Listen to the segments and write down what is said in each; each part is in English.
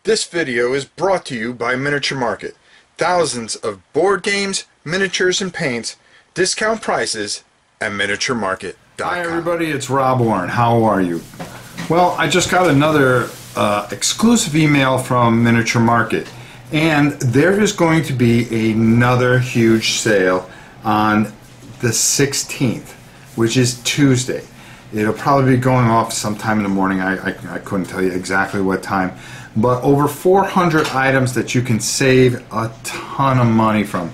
This video is brought to you by Miniature Market. Thousands of board games, miniatures, and paints, discount prices at miniaturemarket.com. Hi everybody, it's Rob Warren. How are you? Well, I just got another exclusive email from Miniature Market, and there is going to be another huge sale on the 16th, which is Tuesday. It'll probably be going off sometime in the morning. I couldn't tell you exactly what time, but over 400 items that you can save a ton of money from.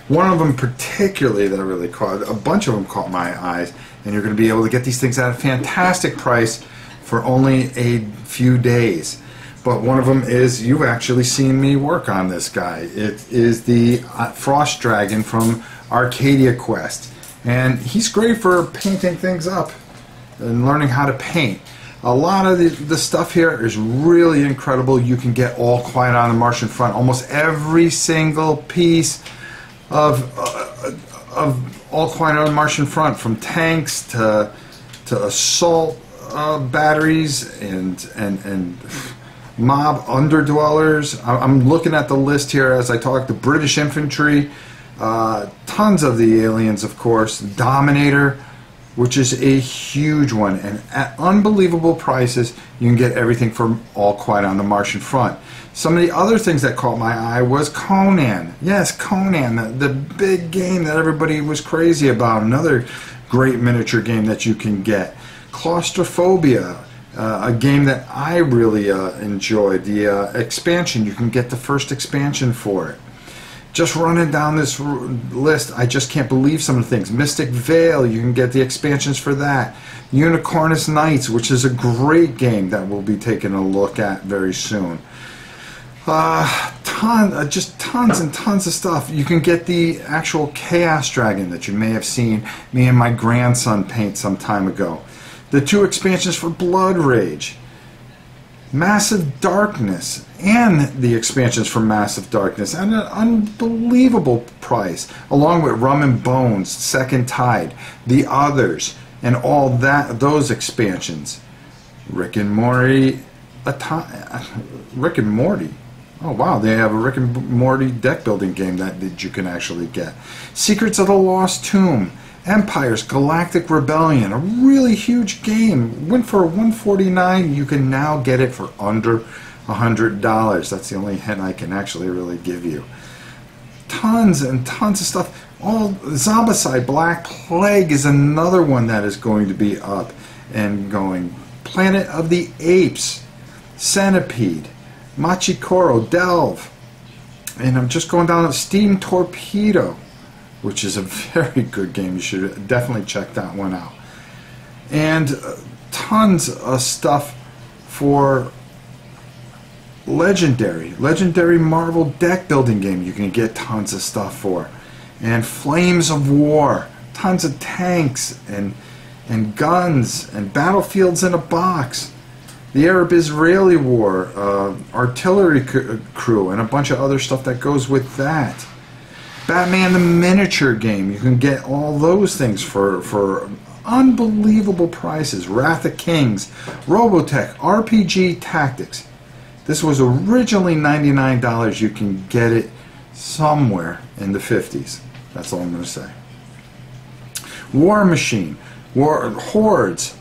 One of them particularly that really caught, a bunch of them caught my eyes, and you're going to be able to get these things at a fantastic price for only a few days. But one of them is, you've actually seen me work on this guy. It is the Frost Dragon from Arcadia Quest, and he's great for painting things up and learning how to paint. A lot of the stuff here is really incredible. You can get All Quiet on the Martian front. Almost every single piece of All Quiet on the Martian front, from tanks to assault batteries and mob underdwellers. I'm looking at the list here as I talk. The British infantry, tons of the aliens, of course. Dominator, which is a huge one, and at unbelievable prices. You can get everything from All Quiet on the Martian front. Some of the other things that caught my eye was Conan. Yes, Conan, the big game that everybody was crazy about. Another great miniature game that you can get. Claustrophobia, a game that I really enjoyed. The expansion, you can get the first expansion for it. Just running down this list, I just can't believe some of the things. Mystic Vale, you can get the expansions for that. Unicornus Knights, which is a great game that we'll be taking a look at very soon. Just tons and tons of stuff. You can get the actual Chaos Dragon that you may have seen me and my grandson paint some time ago. The two expansions for Blood Rage. Massive Darkness, and the expansions for Massive Darkness at an unbelievable price, along with Rum and Bones, Second Tide, The Others, and all those expansions. Rick and Morty. Oh wow, they have a Rick and Morty deck building game that you can actually get. Secrets of the Lost Tomb, Empires, Galactic Rebellion, a really huge game. Went for $149. You can now get it for under $100. That's the only hint I can actually really give you. Tons and tons of stuff. All Zombicide, Black Plague is another one that is going to be up and going. Planet of the Apes, Centipede, Machikoro, Delve, and I'm just going down to Steam Torpedo, which is a very good game. You should definitely check that one out. And tons of stuff for Legendary Marvel deck building game you can get tons of stuff for. And Flames of War, tons of tanks and guns and battlefields in a box. The Arab-Israeli War, artillery crew, and a bunch of other stuff that goes with that. Batman the miniature game, you can get all those things for unbelievable prices. Wrath of Kings, Robotech, RPG Tactics. This was originally $99. You can get it somewhere in the 50s. That's all I'm going to say. War Machine, Hordes,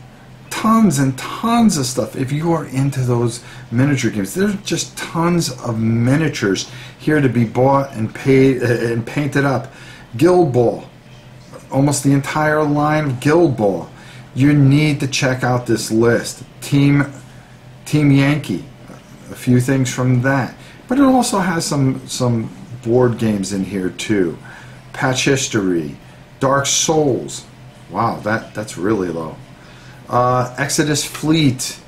tons and tons of stuff. If you are into those miniature games, there's just tons of miniatures here to be bought and paid and painted up. Guild Ball, almost the entire line of Guild Ball. You need to check out this list. Team Yankee, a few things from that, but it also has some board games in here too. Patch History, Dark Souls. Wow, that's really low. Exodus Fleet,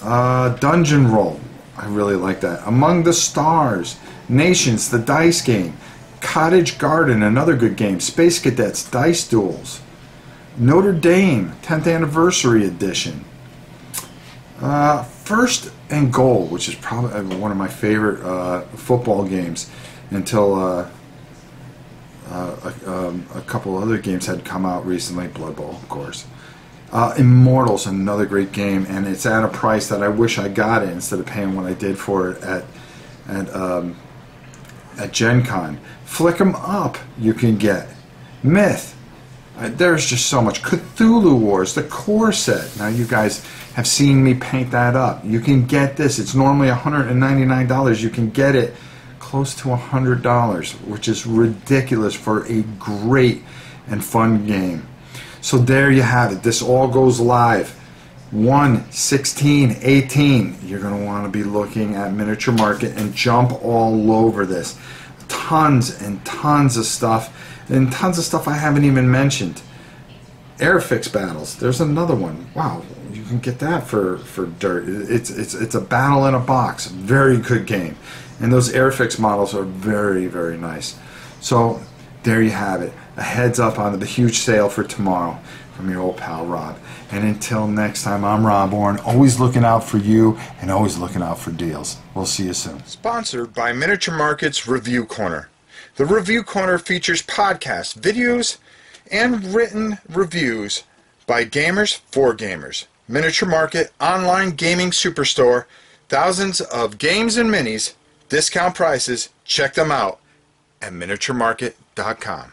Dungeon Roll, I really like that. Among the Stars, Nations, the dice game, Cottage Garden, another good game, Space Cadets, Dice Duels, Notre Dame, 10th Anniversary Edition, First and Goal, which is probably one of my favorite football games until a couple other games had come out recently, Blood Bowl, of course. Immortals, another great game, and it's at a price that I wish I got it instead of paying what I did for it at Gen Con. Flick 'em Up you can get. Myth. There's just so much. Cthulhu Wars, the core set. Now you guys have seen me paint that up. You can get this. It's normally $199. You can get it close to $100, which is ridiculous for a great and fun game. So there you have it. This all goes live 1/16/18. You're going to want to be looking at Miniature Market and jump all over this. Tons and tons of stuff, and tons of stuff I haven't even mentioned. Airfix battles. There's another one. Wow, you can get that for dirt. It's a battle in a box. Very good game. And those Airfix models are very, very nice. So there you have it. A heads up on the huge sale for tomorrow from your old pal Rob. And until next time, I'm Rob Orrin, always looking out for you and always looking out for deals. We'll see you soon. Sponsored by Miniature Market's Review Corner. The Review Corner features podcasts, videos, and written reviews by gamers for gamers. Miniature Market, online gaming superstore, thousands of games and minis, discount prices. Check them out at miniaturemarket.com.